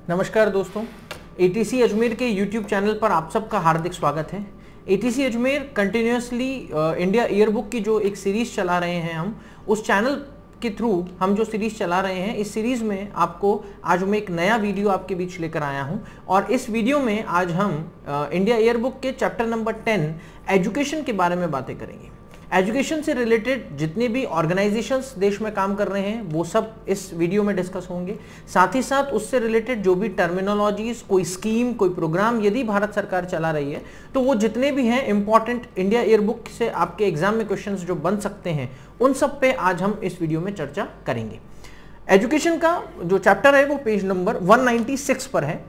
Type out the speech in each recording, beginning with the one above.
नमस्कार दोस्तों, एटीसी अजमेर के YouTube चैनल पर आप सबका हार्दिक स्वागत है। ATC Ajmer continuously India yearbook की जो एक सीरीज चला रहे हैं, हम उस चैनल के थ्रू हम जो सीरीज चला रहे हैं, इस सीरीज में आपको आज मैं एक नया वीडियो आपके बीच लेकर आया हूं। और इस वीडियो में आज हम इंडिया ईयरबुक के चैप्टर नंबर 10 एजुकेशन के बारे में बातें करेंगे। एजुकेशन से रिलेटेड जितने भी ऑर्गेनाइजेशंस देश में काम कर रहे हैं वो सब इस वीडियो में डिस्कस होंगे। साथ ही साथ उससे रिलेटेड जो भी टर्मिनोलॉजीज, कोई स्कीम, कोई प्रोग्राम यदि भारत सरकार चला रही है तो वो जितने भी हैं इंपॉर्टेंट इंडिया ईयरबुक से आपके एग्जाम में क्वेश्चंस जो बन सकते हैं, उन सब पे आज हम इस वीडियो में चर्चा करेंगे। एजुकेशन का जो चैप्टर है वो पेज नंबर 196 पर है।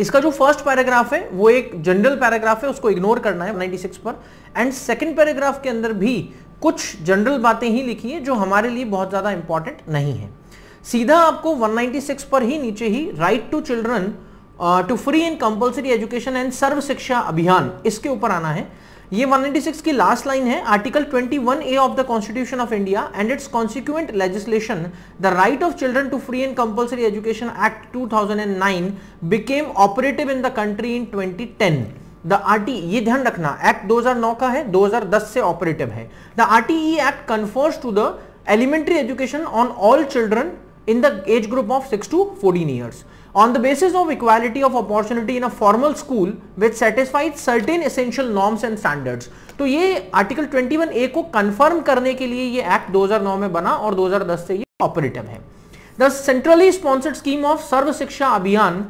इसका जो फर्स्ट पैराग्राफ है वो एक जनरल पैराग्राफ है, उसको इग्नोर करना है 96 पर। एंड सेकंड पैराग्राफ के अंदर भी कुछ जनरल बातें ही लिखी है जो हमारे लिए बहुत ज्यादा इंपॉर्टेंट नहीं है। सीधा आपको 196 पर ही नीचे ही right to children to free and compulsory education and Sarva Shiksha Abhiyan, इसके ऊपर आना है। ये 196 की लास्ट लाइन है। Article 21A of the constitution of India and its consequent legislation, the right of children to free and compulsory education act 2009 became operative in the country in 2010। The RTE, ये ध्यान रखना, act 2009 का है, 2010 से operative है। The RTE act confers to the elementary education on all children in the age group of 6 to 14 years on the basis of equality of opportunity in a formal school which satisfies certain essential norms and standards। तो ये article 21A को confirm करने के लिए ये act 2009 में बना और 2010 से ये ऑपरेटिव है। The centrally sponsored scheme of Sarva Shiksha Abhiyan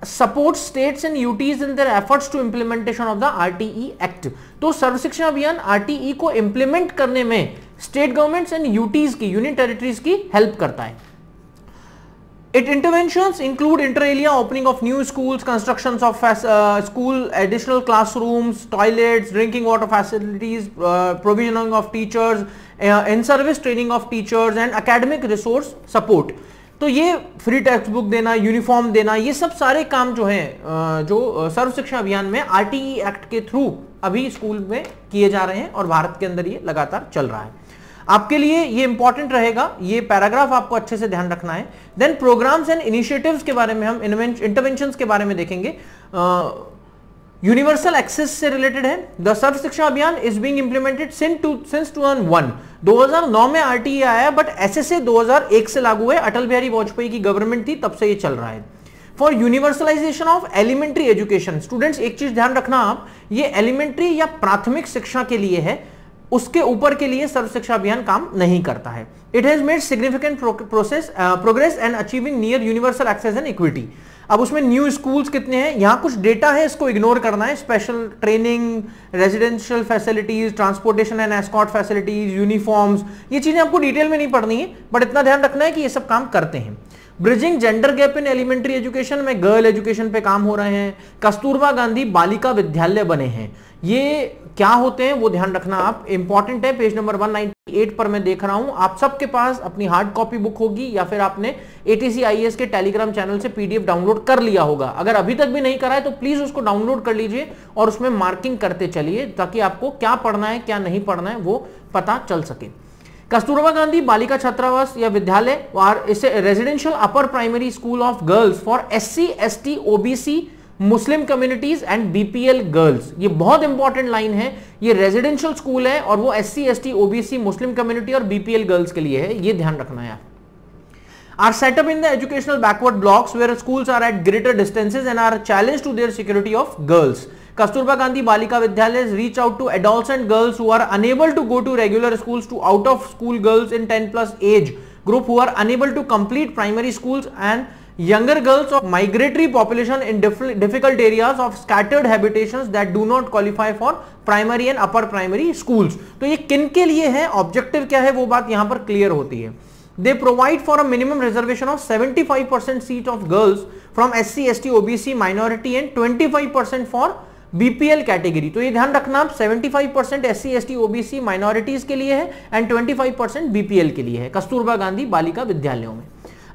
support states and UTs in their efforts to implementation of the RTE act. तो सर्व शिक्षा अभियान RTE को इंप्लीमेंट करने में स्टेट गवर्नमेंट्स एंड यूटीज की, यूनियन टेरिटरीज की हेल्प करता है। Its interventions include inter alia opening of new schools, constructions of school additional classrooms, toilets, drinking water facilities, provisioning of teachers, in-service training of teachers and academic resource support। तो ये free text book देना, uniform देना, ये सब सारे काम जो हैं जो सर्व शिक्षा अभियान में RTE एक्ट के थ्रू अभी स्कूल में किए जा रहे हैं और भारत के अंदर ये लगातार चल रहा है। आपके लिए ये इंपॉर्टेंट रहेगा, ये पैराग्राफ आपको अच्छे से ध्यान रखना है। देन प्रोग्राम्स एंड इनिशिएटिव्स के बारे में हम इंटरवेंशंस के बारे में देखेंगे। यूनिवर्सल एक्सेस से रिलेटेड है। द सर्व शिक्षा अभियान इज बीइंग इंप्लीमेंटेड सिंस 2001। 2009 में RTE आया बट SSA 2001 से लागू है। अटल बिहारी वाजपेयी की गवर्नमेंट थी, तब से ये चल रहा है। For universalisation of elementary education, students एक चीज ध्यान रखना आप, ये एलिमेंट्री या प्राथमिक शिक्षा के लिए है, उसके ऊपर के लिए सर्व शिक्षा अभियान काम नहीं करता है। It has made significant progress and achieving near universal access and equity. अब उसमें न्यू स्कूल्स कितने हैं, यहां कुछ डेटा है, इसको इग्नोर करना है। Special training, residential facilities, transportation and escort facilities, uniforms, ये चीजें आपको डिटेल में नहीं पढ़नी है, बट इतना ध्यान रखना है कि ये सब काम करते हैं। Bridging gender gap in elementary education में गर्ल एजुकेशन पे काम हो रहे हैं। कस्तूरबा गांधी बालिका विद्यालय बने हैं। ये क्या होते हैं वो ध्यान रखना आप, इंपॉर्टेंट है। पेज नंबर 198 पर मैं देख रहा हूं, आप सबके पास अपनी हार्ड कॉपी बुक होगी या फिर आपने ATC IAS के टेलीग्राम चैनल से PDF डाउनलोड कर लिया होगा। अगर अभी तक भी नहीं करा है तो प्लीज उसको डाउनलोड कर लीजिए और उसमें मार्किंग करते चलिए ताकि आपको क्या पढ़ना है क्या नहीं पढ़ना है वो पता चल सके। कस्तूरबा गांधी बालिका छात्रावास या विद्यालय और इसे residential upper primary school of girls for SC ST OBC Muslim communities and BPL girls, ये बहुत इंपॉर्टेंट लाइन है। ये रेजिडेंशियल स्कूल है और वो SC ST OBC Muslim community और BPL गर्ल्स के लिए है, ये ध्यान रखना है। Are set up in the educational backward blocks where schools are at greater distances and are challenged to their security of girls। Kasturba Gandhi Balika Vidyalaya reach out to adults and girls who are unable to go to regular schools, to out of school girls in 10+ age group who are unable to complete primary schools and younger girls of migratory population in difficult areas of scattered habitations that do not qualify for primary and upper primary schools। तो ये किन के लिए है, objective क्या है, वो बात यहां पर क्लियर होती है। They provide for a minimum reservation of 75% seat of girls from SC ST OBC minority and 25% for BPL category. तो ये ध्यान रखना आप, 75% SC ST OBC माइनॉरिटीज के लिए है एंड 25% BPL के लिए है कस्तूरबा गांधी बालिका विद्यालयों में।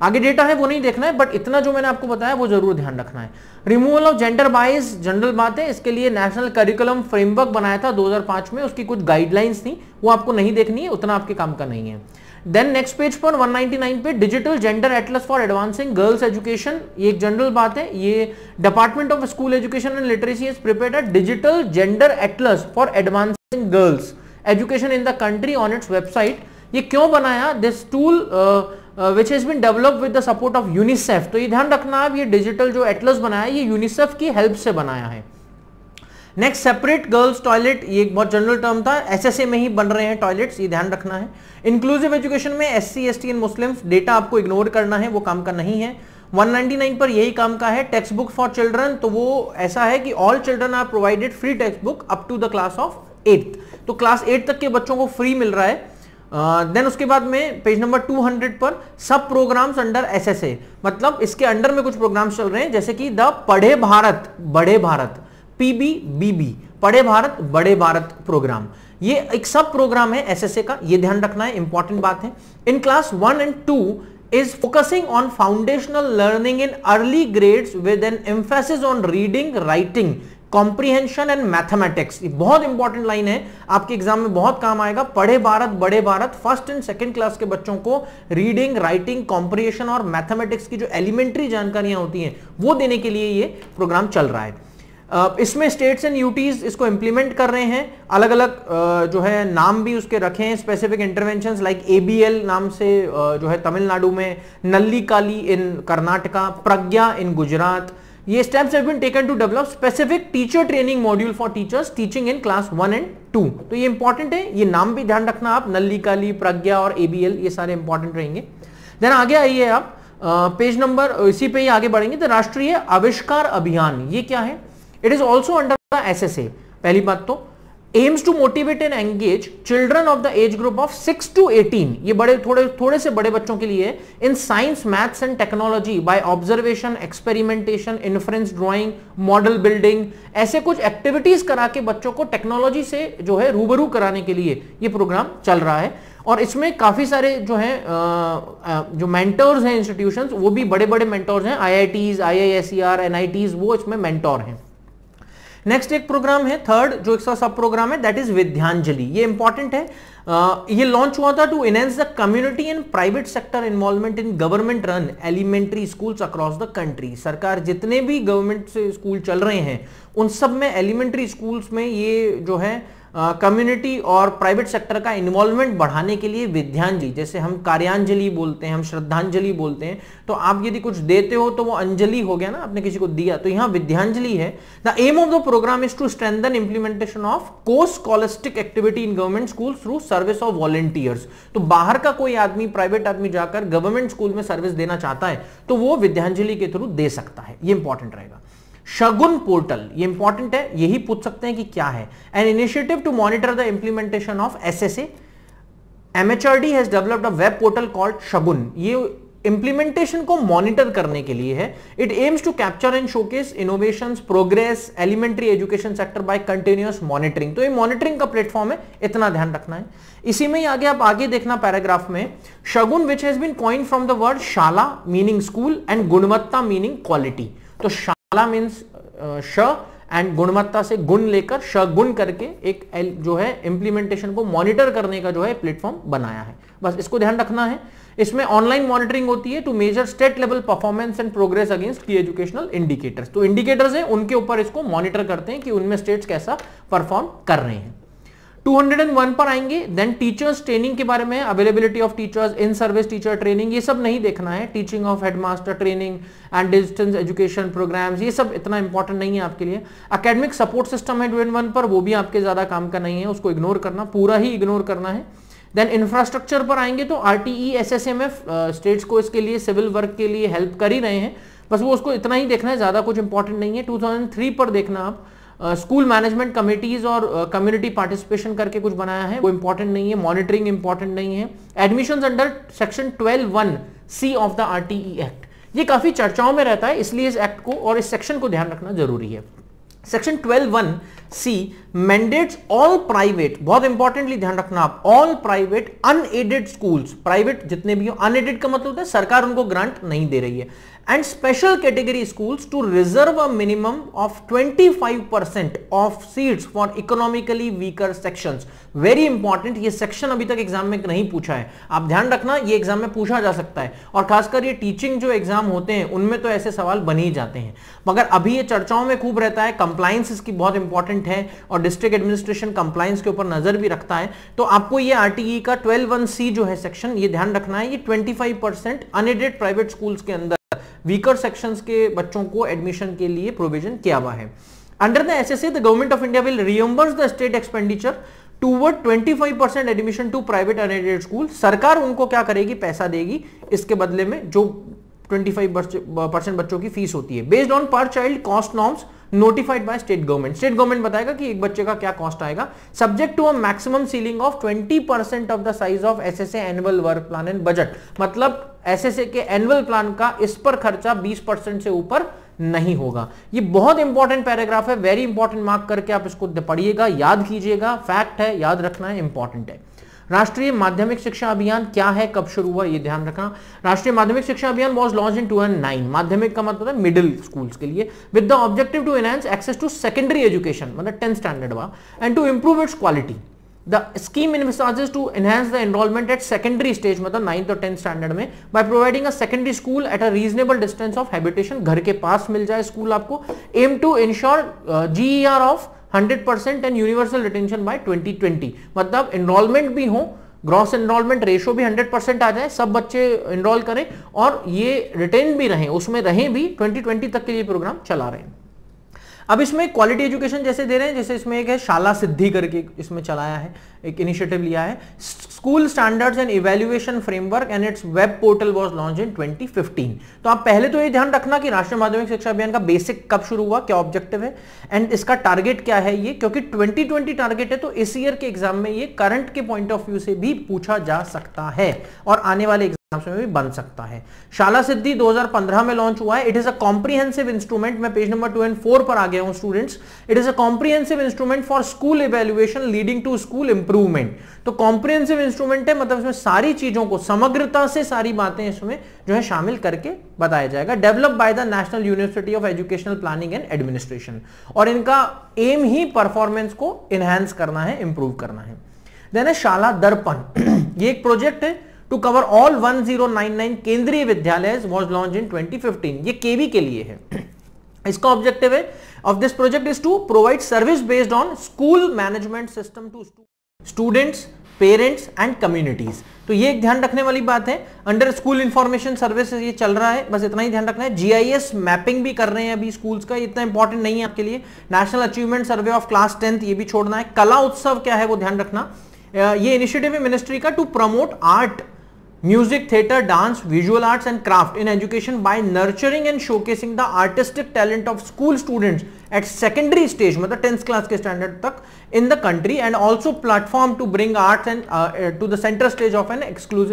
आगे डेटा है वो नहीं देखना है, बट इतना जो मैंने आपको बताया वो जरूर ध्यान रखना है। Removal of gender bias general बात है, इसके लिए नेशनल करिकुलम फ्रेमवर्क बनाया था 2005 में, उसकी कुछ गाइडलाइंस थी, वो आपको नहीं देखनी है, उतना आपके काम का नहीं है। देन नेक्स्ट पेज पर 199 पे digital gender atlas for advancing girls education, ये एक जनरल बात है, ये department of school education and literacy has prepared a digital gender atlas for advancing girls education in the country on its website. ये क्यों बनाया? This tool which has been developed with the support of UNICEF. तो ये ध्यान रखना आप, ये digital जो एटलस बनाया ये यूनिसेफ की हेल्प से बनाया है। नेक्स्ट सेपरेट गर्ल्स टॉयलेट, ये एक बहुत जनरल टर्म था, एसएसए में ही बन रहे हैं टॉयलेट्स, ये ध्यान रखना है। इंक्लूसिव एजुकेशन में SC ST and Muslims, data आपको इग्नोर करना है, वो काम का नहीं है। 199 पर यही काम का है। टेक्स्ट बुक फॉर चिल्ड्रन, तो वो ऐसा है कि all children are provided free text book up to the class of 8th, तो क्लास 8 तक के बच्चों को फ्री मिल रहा है। देन उसके बाद में पेज नंबर 200 पर सब प्रोग्राम्स अंडर एसएसए, मतलब इसके अंडर में कुछ प्रोग्राम्स चल रहे हैं जैसे कि द पढ़े भारत बड़े भारत, पीबीबीबी पढ़े भारत बड़े भारत प्रोग्राम, ये एक सब प्रोग्राम है एसएसए का, ये ध्यान रखना है, इंपॉर्टेंट बात है। इन class 1 and 2 is focusing on foundational learning in early grades with an emphasis on reading, writing, comprehension and mathematics। ये बहुत इंपॉर्टेंट लाइन है, आपके एग्जाम में बहुत काम आएगा। पढ़े भारत बड़े Bharat first and second class के बच्चों को रीडिंग, राइटिंग, कॉम्प्रिहेंशन और मैथमेटिक्स की जो एलिमेंट्री जानकारियां होती हैं वो देने के लिए ये प्रोग्राम चल रहा है। इसमें स्टेट्स एंड यूटीज इसको इंप्लीमेंट कर रहे हैं, अलग अलग जो है नाम भी उसके रखे हैं, स्पेसिफिक इंटरवेंशंस लाइक एबीएल नाम से जो है तमिलनाडु में, नल्ली काली इन कर्नाटका, प्रज्ञा इन गुजरात। ये steps have been taken to develop specific teacher training module for teachers teaching in class 1 and 2। तो ये इंपॉर्टेंट है, ये नाम भी ध्यान रखना आप, नल्ली काली, प्रज्ञा और एबीएल, ये सारे इंपॉर्टेंट रहेंगे। देन आगे आइए आप पेज नंबर, इसी पे ही आगे बढ़ेंगे। तो राष्ट्रीय आविष्कार अभियान, ये क्या है? It is also under the SSA। पहली बात तो aims to motivate and engage children of the age group of 6 to 18, ये बड़े थोड़े से बड़े बच्चों के लिए, in science, maths and technology by observation, experimentation, inference drawing, model building, ऐसे कुछ एक्टिविटीज करा के बच्चों को टेक्नोलॉजी से जो है रूबरू कराने के लिए ये प्रोग्राम चल रहा है। और इसमें काफी सारे जो है जो मेंटर्स हैं इंस्टीट्यूशंस, वो भी बड़े बड़े मेंटर्स हैं, IITs, IISER, NITs, वो इसमें मेंटोर हैं। नेक्स्ट एक प्रोग्राम है थर्ड, जो इसका सब प्रोग्राम है, दैट इज विद्यांजलि। ये इंपॉर्टेंट है, ये लॉन्च हुआ था to enhance the community and private sector involvement in government run elementary schools across the country. सरकार जितने भी गवर्नमेंट से स्कूल चल रहे हैं उन सब में एलिमेंट्री स्कूल्स में ये जो है कम्युनिटी और प्राइवेट सेक्टर का इन्वॉल्वमेंट बढ़ाने के लिए विद्यांजलि, जैसे हम कार्यांजलि बोलते हैं, हम श्रद्धांजलि बोलते हैं, तो आप यदि कुछ देते हो तो वो अंजलि हो गया ना, आपने किसी को दिया, तो यहां विद्यांजलि है। The aim of the programme is to strengthen implementation of co-scholastic activity in government school through service of volunteers. तो बाहर का कोई आदमी, प्राइवेट आदमी जाकर गवर्नमेंट स्कूल में सर्विस देना चाहता है तो वो विद्यांजलि के थ्रू दे सकता है, ये इंपॉर्टेंट रहेगा। शगुन पोर्टल, ये इंपॉर्टेंट है, यही पूछ सकते हैं कि क्या है। An initiative to monitor the implementation of SSA, MHRD has developed a web portal called Shagun. ये इंप्लीमेंटेशन को मॉनिटर करने के लिए है। It aims to capture and showcase innovations, progress, elementary education sector by continuous monitoring. तो ये monitoring का platform है, इतना ध्यान रखना है। इसी में ही आगे आप आगे देखना पैराग्राफ में, Shagun which has been coined from the word shala meaning school and gunvatta meaning quality. तो शाला मीन्स श एंड गुणवत्ता से गुण लेकर शगुन करके एक जो है इंप्लीमेंटेशन को मॉनिटर करने का जो है प्लेटफॉर्म बनाया है, बस इसको ध्यान रखना है। इसमें ऑनलाइन मॉनिटरिंग होती है to measure state level performance and progress against key educational indicators. तो इंडिकेटर्स हैं, उनके ऊपर इसको मॉनिटर करते हैं कि उनमें स्टेट्स कैसा परफॉर्म कर रहे हैं। 201 पर आएंगे। देन टीचर्स ट्रेनिंग के बारे में, availability of teachers, in service teacher training, ये सब नहीं देखना है। Teaching of headmaster training and distance education programmes, ये सब इतना इंपॉर्टेंट नहीं है आपके लिए। एकेडमिक सपोर्ट सिस्टम है 201 पर, वो भी आपके ज्यादा काम का नहीं है, उसको इग्नोर करना, पूरा ही इग्नोर करना है। देन इंफ्रास्ट्रक्चर पर आएंगे तो आरटीई एसएसएमएफ स्टेट्स को इसके लिए सिविल वर्क के लिए हेल्प कर ही रहे हैं, बस वो उसको इतना ही देखना है, ज्यादा कुछ इंपॉर्टेंट नहीं है। 2003 पर देखना आप, स्कूल मैनेजमेंट कमिटीज और कम्युनिटी पार्टिसिपेशन करके कुछ बनाया है, वो इंपॉर्टेंट नहीं है। मॉनिटरिंग इंपॉर्टेंट नहीं है। Admissions under section 12(1)(c) of the RTE act, ये काफी चर्चाओं में रहता है, इसलिए इस एक्ट को और इस सेक्शन को ध्यान रखना जरूरी है। Section 12(1)(c) mandates all private, बहुत इंपॉर्टेंटली ध्यान रखना आप, all private unaided schools, private जितने भी हो, अनएडेड का मतलब होता है सरकार उनको ग्रांट नहीं दे रही है, and special category schools to reserve a minimum of 25% of seats for economically weaker sections. Very important, ये सेक्शन अभी तक एग्जाम में नहीं पूछा है, आप ध्यान रखना, ये एग्जाम में पूछा जा सकता है, और खासकर ये टीचिंग जो एग्जाम होते हैं उनमें तो ऐसे सवाल बन ही जाते हैं, मगर अभी ये चर्चाओं में खूब रहता है। कंप्लायंस इसकी बहुत इंपॉर्टेंट है और डिस्ट्रिक्ट एडमिनिस्ट्रेशन कंप्लायंस के ऊपर नजर भी रखता है। तो आपको ये आरटीई का 12(1)(c) जो है सेक्शन, ये ध्यान रखना है, ये 25% अनएडेड प्राइवेट स्कूल्स के अंदर वीकर सेक्शंस के बच्चों को एडमिशन के लिए प्रोविजन किया हुआ है। Under the SSA the government of India will reimburse the state expenditure toward 25% admission to private unaided school. सरकार उनको क्या करेगी, पैसा देगी इसके बदले में, जो 25% बच्चों की फीस होती है, based on per child cost norms notified by state government. State government बताएगा कि एक बच्चे का क्या कॉस्ट आएगा, subject to a maximum ceiling of 20% of the size of SSA annual work plan and budget. मतलब एसएसए के एनुअल प्लान का इस पर खर्चा 20% से ऊपर नहीं होगा। ये बहुत इंपॉर्टेंट पैराग्राफ है, वेरी इंपॉर्टेंट, मार्क करके आप इसको पढ़िएगा, याद कीजिएगा, फैक्ट है, याद रखना है, इंपॉर्टेंट है। राष्ट्रीय माध्यमिक शिक्षा अभियान क्या है, कब शुरू हुआ, ये ध्यान रखना। राष्ट्रीय माध्यमिक शिक्षा अभियान वाज लॉन्च इन 2009। माध्यमिक का मतलब है मिडिल स्कूल्स के लिए, with the objective to enhance access to secondary education, मतलब 10th स्टैंडर्ड वा, and to improve its quality. The scheme envisages to enhance the enrollment at secondary stage, मतलब 9th और 10th स्टैंडर्ड में, by providing a secondary school at a reasonable distance of habitation, घर के पास मिल जाए school आपको। aim to ensure GER of 100% and universal retention by 2020, मतलब enrollment भी हो, ग्रॉस एनरोलमेंट रेशो भी 100% आ जाए, सब बच्चे एनरोल करें और ये रिटेन भी रहें, उसमें रहें भी, 2020 तक के लिए प्रोग्राम चला रहे हैं। अब इसमें क्वालिटी एजुकेशन जैसे दे रहे हैं, जैसे इसमें एक है शाला सिद्धि करके इसमें चलाया है, एक इनिशिएटिव लिया है, school standards and evaluation framework and it's web portal was launch in 2015। तो आप पहले तो ये ध्यान रखना कि राष्ट्रीय माध्यमिक शिक्षा अभियान का बेसिक कब शुरू हुआ, क्या ऑब्जेक्टिव है एंड इसका टारगेट क्या है, ये क्योंकि 2020 टारगेट है तो इस ईयर के एग्जाम में ये करंट के पॉइंट ऑफ व्यू से भी पूछा जा सकता है और आने वाले में भी बन सकता है। शाला सिद्धि 2015 में लॉन्च हुआ है। It is a comprehensive instrument, मैं पेज नंबर 2 और 4 पर आ गया हूं students. It is a comprehensive instrument for school evaluation leading to school improvement. तो कॉम्प्रिहेंसिव इंस्ट्रूमेंट है, मतलब इसमें सारी चीजों को, समग्रता से सारी बातें इसमें जो है शामिल करके बताया जाएगा। Develop by the national university of educational planning and administration, और इनका एम ही परफॉर्मेंस को इनहैंस करना है, इंप्रूव करना है। देन है शाला दर्पण, ये एक प्रोजेक्ट है टू कवर ऑल 1099 केंद्रीय विद्यालय, वाज लॉन्च इन 2015। ये केवी के लिए है। इसका ऑब्जेक्टिव है of this project is to provide service based on school management system to students, parents and communities. तो ये एक ध्यान रखने वाली बात है। अंडर स्कूल इंफॉर्मेशन सर्विस ये चल रहा है, बस इतना ही ध्यान रखना है। जीआईएस मैपिंग भी कर रहे हैं अभी स्कूल्स का, इतना इंपॉर्टेंट नहीं है आपके लिए। National achievement survey of class 10th ये भी छोड़ना है। कला उत्सव क्या है वो ध्यान रखना। ये इनिशिएटिव है मिनिस्ट्री का to promote art, music, theatre, dance, visual arts and craft in education by nurturing and showcasing the artistic talent of school students at secondary stage, मतलब 10th class के standard तक in the country, and also platform to bring arts and to the center stage of an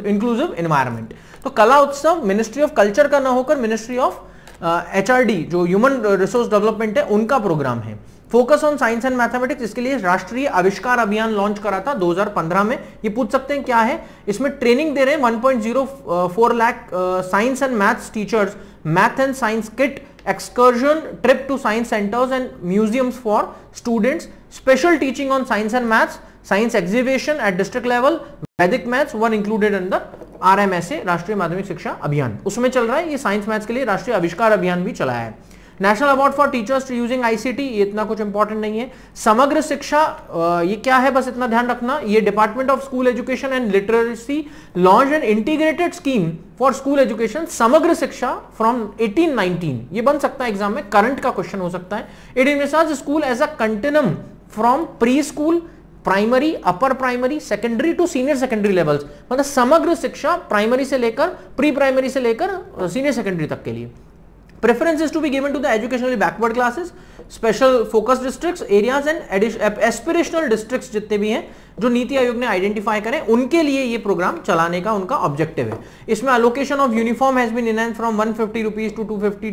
inclusive environment। तो कला उत्सव ministry of culture का ना होकर ministry of HRD जो ह्यूमन रिसोर्स डेवलपमेंट है उनका प्रोग्राम है। Focus on science and mathematics, इसके लिए राष्ट्रीय आविष्कार अभियान लॉन्च करा था 2015 में। ये पूछ सकते हैं क्या है, इसमें ट्रेनिंग दे रहे हैं 1.04 lakh science and maths teachers, math and science kit, excursion trip to science centres and museums for students, special teaching on science and maths, science exhibition at district level, Vedic maths were included under RMSA Rashtriya माध्यमिक शिक्षा अभियान, उसमें चल रहा है। ये science maths के लिए राष्ट्रीय आविष्कार अभियान भी चलाया है। National award for teachers using ICT, ये इतना कुछ इंपॉर्टेंट नहीं है। समग्र शिक्षा ये क्या है, बस इतना ध्यान रखना। ये department of school education and literacy launch an integrated scheme for school education, समग्र शिक्षा फ्रॉम 18-19। ये बन सकता है एग्जाम में, करंट का क्वेश्चन हो सकता है। It envisages school as a continuum from pre school, primary, upper primary, secondary to senior secondary levels, मतलब समग्र शिक्षा प्राइमरी से लेकर, प्री प्राइमरी से लेकर सीनियर सेकेंडरी तक के लिए। Preference is to be given to the educationally backward classes, special focus districts, areas and aspirational districts जितने भी हैं जो नीति आयोग ने आइडेंटिफाई करें, उनके लिए ये प्रोग्राम चलाने का उनका ऑब्जेक्टिव है। इसमें allocation of uniform has been enhanced from 150 rupees to 250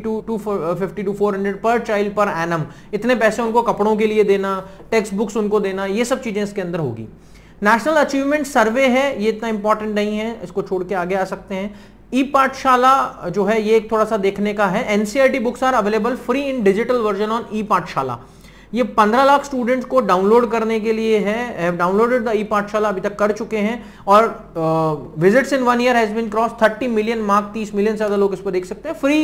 to 400 per child per annum. इतने पैसे उनको कपड़ों के लिए देना, टेक्स्ट बुक्स उनको देना, ये सब चीजें इसके अंदर होगी। नेशनल अचीवमेंट सर्वे है, ये इतना इंपॉर्टेंट नहीं है, इसको छोड़ के आगे आ सकते हैं। ई पाठशाला जो है ये थोड़ा सा देखने का है। NCERT books are available free in digital version on e Pathshala. ये 15 लाख स्टूडेंट्स को डाउनलोड करने के लिए है, डाउनलोडेड द ई पाठशाला अभी तक कर चुके हैं, और visits in 1 year has been cross 30 million mark, 30 million से ज्यादा लोग इस पर देख सकते हैं। फ्री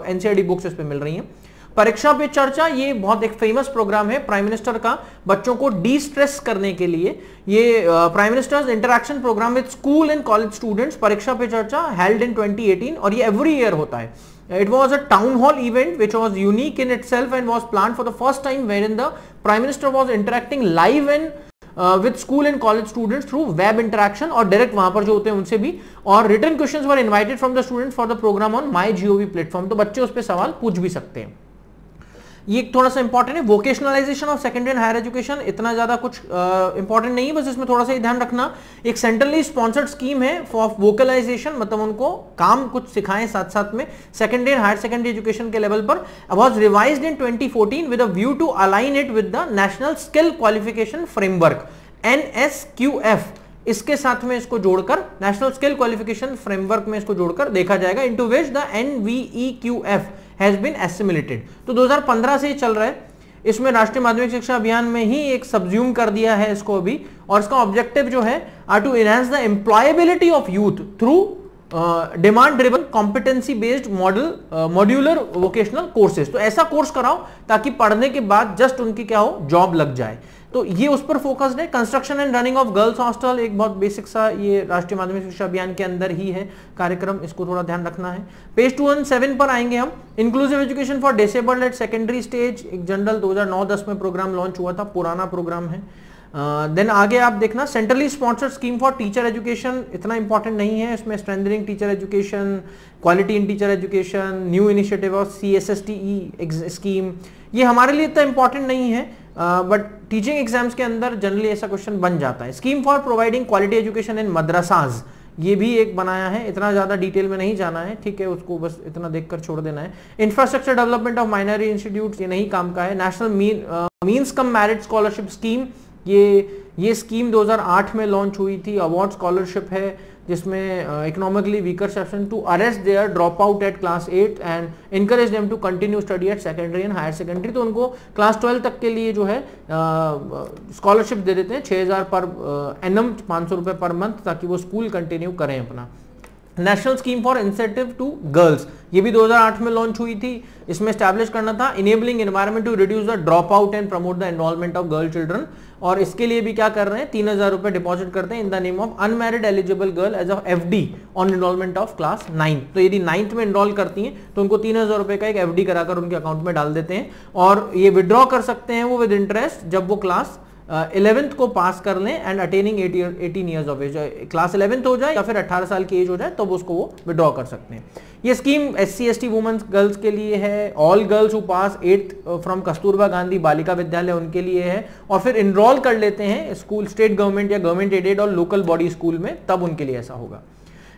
एनसीईआरटी बुक्स इस पे मिल रही हैं। परीक्षा पे चर्चा, ये बहुत एक फेमस प्रोग्राम है प्राइम मिनिस्टर का, बच्चों को डी स्ट्रेस करने के लिए। ये prime minister's interaction programme with school and college students, Pariksha Pe चर्चा, हेल्ड इन 2018, और ये एवरी ईयर होता है। It was a town hall event which was unique in itself and was planned for the first time, wherein the Prime Minister was interacting live and with school and college students through web interaction, और direct वहां पर जो होते हैं उनसे भी, और written questions were invited from the students for the program on MyGov platform। तो बच्चे उस पर सवाल पूछ भी सकते हैं। ये थोड़ा सा इंपॉर्टेंट है। Vocationalisation of secondary and higher education इतना ज्यादा कुछ इंपॉर्टेंट नहीं है, बस इसमें थोड़ा सा ही ध्यान रखना। एक सेंट्रली स्पॉन्सर्ड स्कीम है फॉर वोकलाइजेशन, मतलब उनको काम कुछ सिखाएं साथ साथ में secondary and higher secondary education के लेवल पर। Was revised in 2014 with a view to align it with the national skill qualification framework NSQF। इसके साथ में इसको जोड़कर नेशनल स्किल क्वालिफिकेशन फ्रेमवर्क में इसको जोड़कर देखा जाएगा, into which the NVEQF has been assimilated. तो 2015 से चल रहा है। इसमें राष्ट्रीय माध्यमिक शिक्षा अभियान में ही एक सब्ज्यूम कर दिया है इसको अभी, और इसका ऑब्जेक्टिव जो है are to enhance the employability of youth through demand driven competency based modular vocational courses. तो ऐसा कोर्स कराओ ताकि पढ़ने के बाद जस्ट उनकी क्या हो, जॉब लग जाए। तो ये उस पर फोकस्ड है। Construction and running of girls hostel एक बहुत बेसिक सा, ये राष्ट्रीय माध्यमिक शिक्षा अभियान के अंदर ही है कार्यक्रम, इसको थोड़ा ध्यान रखना है। पेज 217 पर आएंगे हम। Inclusive education for disabled at secondary stage, एक जनरल 2009-10 में प्रोग्राम लॉन्च हुआ था, पुराना प्रोग्राम है। देन आगे आप देखना centrally sponsored scheme for teacher education, इतना इंपॉर्टेंट नहीं है। इसमें strengthening teacher education, quality in teacher education, new initiative of CSSTE scheme, ये हमारे लिए इतना इंपॉर्टेंट नहीं है, बट टीचिंग एग्जाम्स के अंदर जनरली ऐसा क्वेश्चन बन जाता है। Scheme for providing quality education in madrasas, ये भी एक बनाया है, इतना ज्यादा डिटेल में नहीं जाना है, ठीक है, उसको बस इतना देखकर छोड़ देना है। Infrastructure development of minority institute, ये नहीं काम का है। National means cum merit scholarship scheme, ये स्कीम 2008 में लॉन्च हुई थी। अवार्ड स्कॉलरशिप है जिसमें economically weaker section to arrest their drop out at class 8 and encourage them to continue study at secondary and higher secondary. तो उनको class 12 तक के लिए जो है स्कॉलरशिप दे देते हैं 6000 पर एनम, 500 रुपए पर मंथ, ताकि वो स्कूल कंटिन्यू करें अपना। National scheme for incentive to girls, ये भी 2008 में लॉन्च हुई थी। इसमें एस्टैब्लिश करना था enabling environment to reduce the drop out and promote the enrolment of girl children, और इसके लिए भी क्या कर रहे हैं, 3000 रुपए डिपॉजिट करते हैं in the name of unmarried eligible girl age of FD on enrolment of class 9। तो यदि 9th में एनरोल करती हैं तो उनको 3000 रुपए का एक FD कराकर उनके अकाउंट में डाल देते हैं, और ये विड्रॉ कर सकते हैं वो विद इंटरेस्ट जब वो क्लास 11th को पास कर लें and attaining 18 years of age, class 11th हो जाए या फिर 18 साल की एज हो जाए, तब उसको वो विड्रॉ कर सकते हैं। ये स्कीम SC/ST वुमेन्स गर्ल्स के लिए है। All girls who pass 8th from Kasturba Gandhi Balika Vidyalaya उनके लिए है, और फिर इनरोल कर लेते हैं स्कूल स्टेट गवर्नमेंट या गवर्नमेंट एडेड और लोकल बॉडी स्कूल में, तब उनके लिए ऐसा होगा।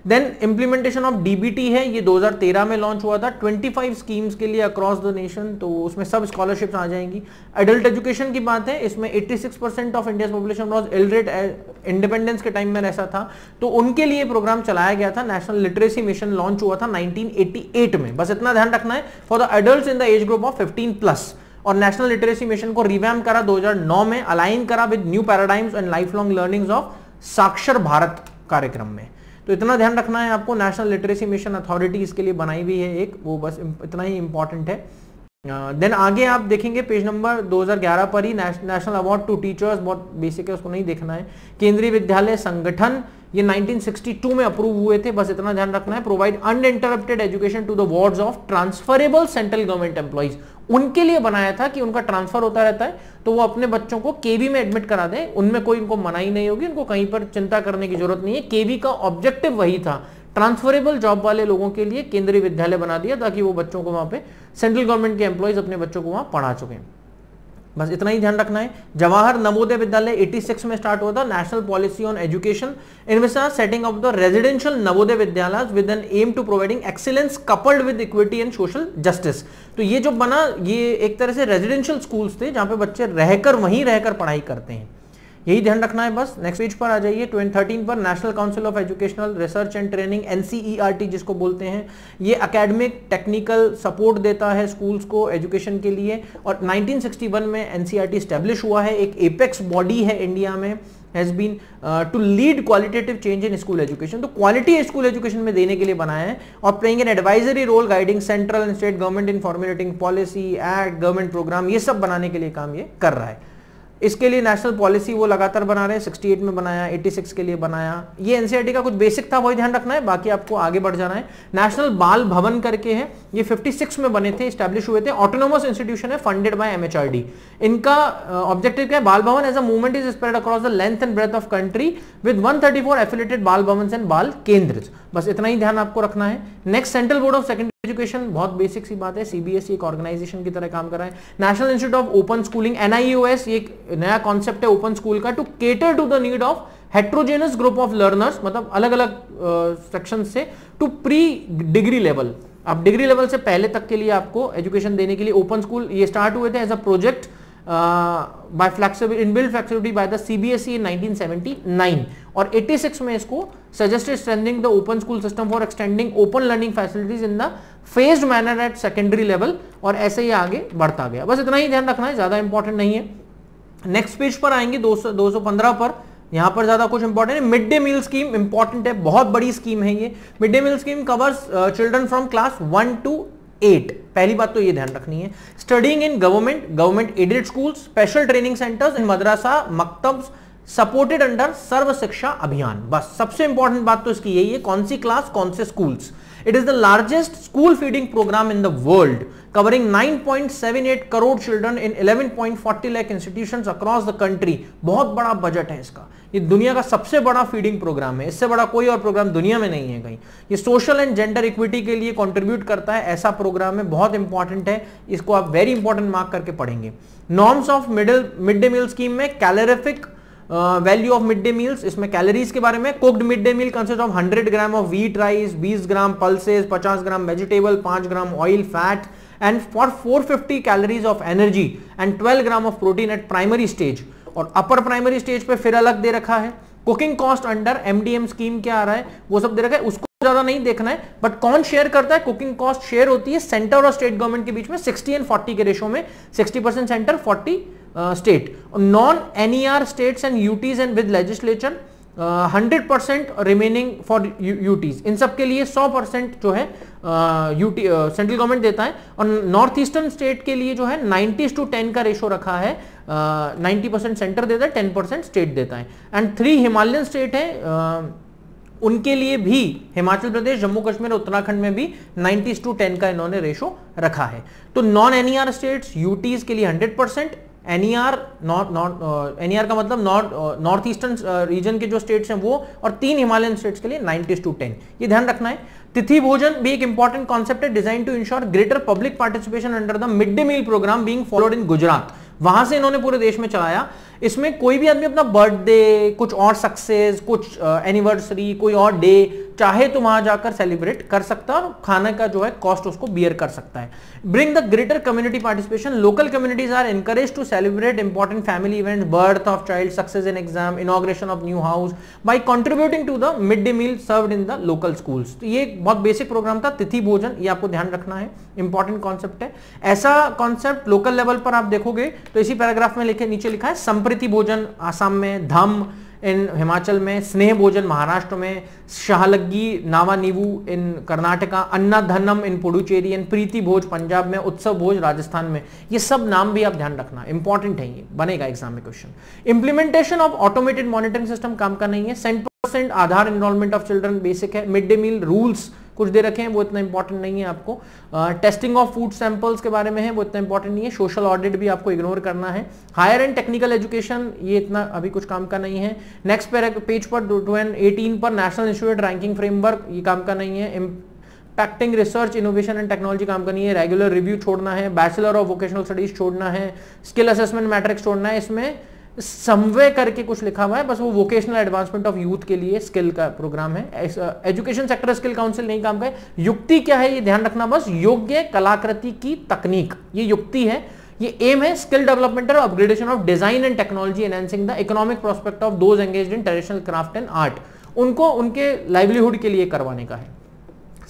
देन इम्प्लीमेंटेशन ऑफ DBT है, ये 2013 में लॉन्च हुआ था 25 स्कीम्स के लिए अक्रॉस द नेशन, तो उसमें सब स्कॉलरशिप्स आ जाएंगी। एडल्ट एजुकेशन की बात है, इसमें 86% of India population was illiterate, independence के टाइम में ऐसा था, तो उनके लिए प्रोग्राम चलाया गया था। नेशनल लिटरेसी मिशन लॉन्च हुआ था 1988 में, बस इतना ध्यान रखना है, for the adults in the age group of 15+। और नेशनल लिटरेसी मिशन को रिवैम्प करा 2009 में, अलाइन करा with new paradigms and life long learnings of साक्षर भारत कार्यक्रम में। तो इतना ध्यान रखना है आपको। नेशनल लिटरेसी मिशन अथॉरिटी इसके लिए बनाई हुई है एक, वो बस इतना ही इंपॉर्टेंट है। देन आगे आप देखेंगे पेज नंबर 2011 पर ही नेशनल अवार्ड टू टीचर्स, बहुत बेसिक है, उसको नहीं देखना है। केंद्रीय विद्यालय संगठन, ये 1962 में अप्रूव हुए थे, बस इतना ध्यान रखना है। Provide uninterrupted education to the wards of transferable central government employees, उनके लिए बनाया था कि उनका ट्रांसफर होता रहता है तो वो अपने बच्चों को केवी में एडमिट करा दें, उनमें कोई इनको मनाही नहीं होगी, उनको कहीं पर चिंता करने की जरूरत नहीं है। केवी का ऑब्जेक्टिव वही था, ट्रांसफरेबल जॉब वाले लोगों के लिए केंद्रीय विद्यालय बना दिया ताकि वो बच्चों को वहां पे सेंट्रल गवर्नमेंट के एम्प्लॉइज अपने बच्चों को वहां पढ़ा चुके हैं, बस इतना ही ध्यान रखना है। जवाहर नवोदय विद्यालय 86 में स्टार्ट हुआ था। National policy on education envisages setting of the residential Navodaya Vidyalaya with an aim to providing excellence coupled with equity and social justice. तो ये जो बना, ये एक तरह से रेजिडेंशियल स्कूल्स थे जहां पे बच्चे रहकर, वहीं रहकर पढ़ाई करते हैं। यही ध्यान रखना है बस। नेक्स्ट पेज पर आ जाइए 13 पर, national council of educational research and training, NCERT जिसको बोलते हैं, ये एकेडमिक टेक्निकल सपोर्ट देता है स्कूल्स को एजुकेशन के लिए, और 1961 में NCERT स्टैब्लिश हुआ है, एक एपेक्स बॉडी है इंडिया में, has been to lead qualitative change in school education. तो क्वालिटी स्कूल एजुकेशन में देने के लिए बनाया है, और playing an advisory role guiding central and state government in formulating policy, act, government program, ये सब बनाने के लिए काम ये कर रहा है। इसके लिए नेशनल पॉलिसी वो लगातार बना रहे हैं, 68 में बनाया, 86 के लिए बनाया। ये एनसीईआरटी का कुछ बेसिक था, वही ध्यान रखना है, बाकी आपको आगे बढ़ जाना है। नेशनल बाल भवन करके है, ये 56 में बने थे, स्टैब्लिश हुए थे, ऑटोनोमस इंस्टीट्यूशन है, फंडेड बाय MHRD। इनका ऑब्जेक्टिव क्या है? Bal Bhavan as a movement is spread across the length and breadth of country with 134 affiliated Bal Bhavan and बाल केंद्र। बस इतना ही ध्यान आपको रखना है। Next, central board of secondary education, बहुत बेसिक सी बात है, CBSE एक ऑर्गेनाइजेशन की तरह काम कर रहा है। National institute of open schooling, NIOS, ये एक नया कॉन्सेप्ट है ओपन स्कूल का, to cater to the need of heterogeneous group of learners, मतलब अलग अलग सेक्शन से, टू प्री डिग्री लेवल। अब डिग्री लेवल से पहले तक के लिए आपको एजुकेशन देने के लिए ओपन स्कूल ये स्टार्ट हुए थे as a project by flexibility, inbuilt flexibility by the CBSE in 1979, और 86 में इसको suggested strengthening the open school system for extending open learning facilities in the phased manner at secondary level, और ऐसे ही आगे बढ़ता गया। बस इतना ही ध्यान रखना है, ज्यादा इंपॉर्टेंट नहीं है। नेक्स्ट पेज पर आएंगे 215 पर, यहां पर ज्यादा कुछ इंपॉर्टेंट है। Mid day meal scheme important है, बहुत बड़ी स्कीम है ये। Mid day meal scheme covers children from class 1 to 8। पहली बात तो ये ध्यान रखनी है, studying in government aided school, special training centres in madrasa maktabs, supported under Sarva Shiksha Abhiyan. बस सबसे इंपॉर्टेंट बात तो इसकी यही है, कौन सी क्लास, कौन से schools. It is the largest school feeding program in the world, covering 9.78 crore children in 11.40 lakh institutions across the country. बहुत बड़ा बजट है इसका, ये दुनिया का सबसे बड़ा फीडिंग प्रोग्राम है, इससे बड़ा कोई और प्रोग्राम दुनिया में नहीं है कहीं। ये सोशल एंड जेंडर इक्विटी के लिए कंट्रीब्यूट करता है, ऐसा प्रोग्राम है, बहुत इंपॉर्टेंट है, इसको आप वेरी इंपॉर्टेंट मार्क करके पढ़ेंगे। Norms of mid day meal scheme में calorific value of mid day meals, इसमें कैलोरीज के बारे में, cooked mid day meal consist of 100 gram of wheat rice, 20 gram pulses, 50 gram vegetable, 5 gram oil fat, and for 450 calories of energy and 12 gram of protein at primary stage। और upper primary stage पे फिर अलग दे रखा है। Cooking cost under MDM scheme क्या आ रहा है वो सब दे रखा है, उसको ज्यादा नहीं देखना है, बट कौन शेयर करता है? कुकिंग कॉस्ट शेयर होती है सेंटर और स्टेट गवर्नमेंट के बीच में 60 and 40 के रेशो में, 60% centre, 40 state. Non NER states and UTs and with legislature 100% remaining for UTs, इन सब के लिए 100% जो है सेंट्रल गवर्नमेंट देता है। और नॉर्थ ईस्टर्न स्टेट के लिए जो है 90:10 का रेशो रखा है, 90% सेंटर देता है, 10% स्टेट देता है। एंड 3 हिमालयन स्टेट है, उनके लिए भी हिमाचल प्रदेश, जम्मू कश्मीर, उत्तराखंड में भी 90:10 का इन्होंने रेशो रखा है। तो नॉन NER स्टेट्स, UTs के लिए 100%, NER का मतलब नॉर्थ ईस्टर्न रीजन के जो स्टेट्स हैं वो, और 3 हिमालयन स्टेट्स के लिए 90:10, ये ध्यान रखना है। तिथि भोजन भी एक इंपॉर्टेंट कॉन्सेप्ट है, design to ensure greater public participation under the mid day meal program being followed in Gujarat. वहां से इन्होंने पूरे देश में चलाया। इसमें कोई भी आदमी अपना बर्थडे, कुछ और सक्सेस, कुछ एनिवर्सरी, कोई और डे चाहे तो वहां जाकर सेलिब्रेट कर सकता है, और खाने का जो है कॉस्ट उसको बियर कर सकता है। Bring the greater community participation, local communities are encourage to celebrate important family events, birth of child, success in exam, inauguration of new house, by contributing to the mid day meal served in the local schools. तो ये बहुत basic programme था, तिथि भोजन, ये आपको ध्यान रखना है, इंपॉर्टेंट कॉन्सेप्ट है। ऐसा कॉन्सेप्ट लोकल लेवल पर आप देखोगे तो इसी पैराग्राफ में नीचे लिखा है, संप्रीति भोजन आसाम में, धम इन हिमाचल में, स्नेह भोजन महाराष्ट्र में, शाहलग्गी नावानीवू इन कर्नाटका, अन्नाधनम इन पुडुचेरी, एंड प्रीति भोज पंजाब में, उत्सव भोज राजस्थान में। ये सब नाम भी आप ध्यान रखना, इंपॉर्टेंट है, ये बनेगा एग्जाम में question. Implementation of automated monitoring system काम का नहीं है। 100% आधार एनरोलमेंट ऑफ चिल्ड्रन बेसिक है। मिड डे मील रूल्स कुछ दे रखे हैं, वो इतना इंपॉर्टेंट नहीं है आपको। टेस्टिंग ऑफ फूड सैंपल्स के बारे में है, वो इतना इंपॉर्टेंट नहीं है। सोशल ऑडिट भी आपको इग्नोर करना है। हायर एंड टेक्निकल एजुकेशन, ये इतना अभी कुछ काम का नहीं है। नेक्स्ट पेज पर 18 पर नेशनल इंस्टीट्यूट रैंकिंग फ्रेमवर्क, ये काम का नहीं है। Impacting research, innovation and technology काम का नहीं है। रेगुलर रिव्यू छोड़ना है। बैचलर ऑफ वोकेशनल स्टडीज छोड़ना है। स्किल असेसमेंट मैट्रिक्स छोड़ना है। इसमें समवे करके कुछ लिखा हुआ है, बस वो वोकेशनल एडवांसमेंट ऑफ यूथ के लिए स्किल का प्रोग्राम है। एजुकेशन सेक्टर स्किल काउंसिल नहीं काम का है। युक्ति क्या है ये ध्यान रखना, बस योग्य कलाकृति की तकनीक, ये युक्ति है। ये एम है स्किल डेवलपमेंट और upgradation of design and technology enhancing the economic prospect of those engaged in traditional craft and art, उनको उनके लाइवलीहुड के लिए करवाने का है।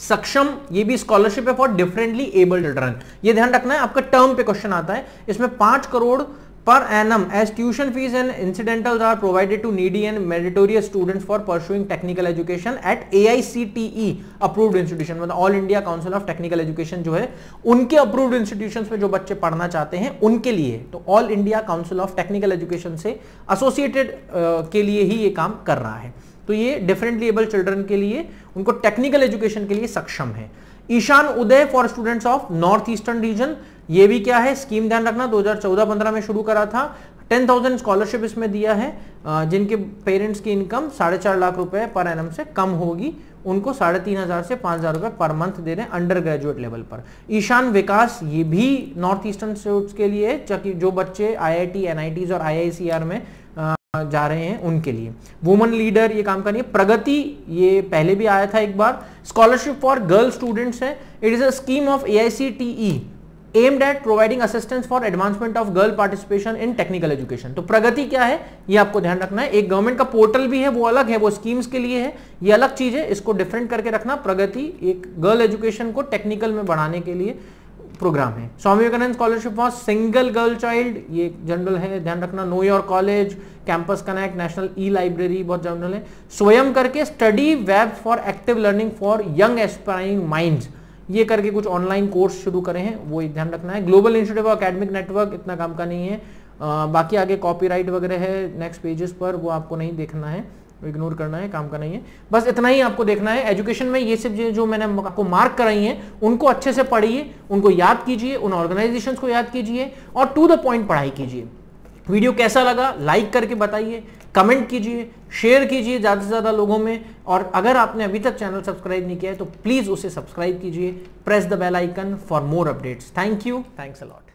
सक्षम, ये भी स्कॉलरशिप है फॉर डिफरेंटली एबल्ड चिल्ड्रन, ये ध्यान रखना है, आपका टर्म पे क्वेश्चन आता है, इसमें 5 crore per annum as tuition fees and incidentals are provided to needy and meritorious students for pursuing technical education at AICTE approved institution, मतलब all India council of technical education जो है उनके अप्रूव्ड इंस्टीट्यूशंस में जो बच्चे पढ़ना चाहते हैं उनके लिए, तो all India council of technical education से एसोसिएटेड के लिए ही ये काम कर रहा है। तो ये डिफरेंटली एबल्ड चिल्ड्रन के लिए, उनको टेक्निकल एजुकेशन के लिए सक्षम है। Ishan Uday for students of north eastern region, ये भी क्या है, स्कीम ध्यान रखना 2014-15 में शुरू करा था, 10,000 स्कॉलरशिप इसमें दिया है, जिनके पेरेंट्स की इनकम 4.5 लाख रुपए पर एनम से कम होगी, उनको 3,500 से 5,000 रुपए पर मंथ दे रहे हैं अंडर ग्रेजुएट लेवल पर। ईशान विकास, ये भी नॉर्थ ईस्टर्न स्टेट्स के लिए, जो बच्चे IIT, NITs और IICR में जा रहे हैं उनके लिए। वुमन लीडर, ये काम करिए। प्रगति, ये पहले भी आया था एक बार, स्कॉलरशिप फॉर गर्ल स्टूडेंट्स है। It is a scheme of AICTE aimed at providing assistance for advancement of girl participation in technical education। तो प्रगति क्या है ये आपको ध्यान रखना है, एक गवर्नमेंट का पोर्टल भी है, वो अलग है, वो स्कीम्स के लिए है, ये अलग चीज है, इसको डिफरेंट करके रखना। प्रगति एक गर्ल एजुकेशन को टेक्निकल में बढ़ाने के लिए प्रोग्राम है। Swami Vivekananda scholarship for single girl child, ये जनरल है, ध्यान रखना। Know your college, campus connect, national e-library बहुत जनरल है। स्वयं करके study web for active learning for young aspiring minds, ये करके कुछ ऑनलाइन कोर्स शुरू करे हैं, वो ध्यान रखना है। Global institute of academic network, इतना काम का नहीं है। बाकी आगे कॉपीराइट वगैरह है नेक्स्ट पेजेस पर, वो आपको नहीं देखना है, इग्नोर करना है, काम का नहीं है। बस इतना ही आपको देखना है। एजुकेशन में ये सब जो मैंने आपको मार्क कराई हैं उनको अच्छे से पढ़िए, उनको याद कीजिए, उन ऑर्गेनाइजेशंस को याद कीजिए और टू द पॉइंट पढ़ाई कीजिए। वीडियो कैसा लगा लाइक करके बताइए, कमेंट कीजिए, शेयर कीजिए ज़्यादा से ज़्यादा लोगों में, और अगर आपने अभी तक चैनल सब्सक्राइब नहीं किया है तो प्लीज़ उसे सब्सक्राइब कीजिए। Press the bell icon for more updates. Thank you, thanks a lot.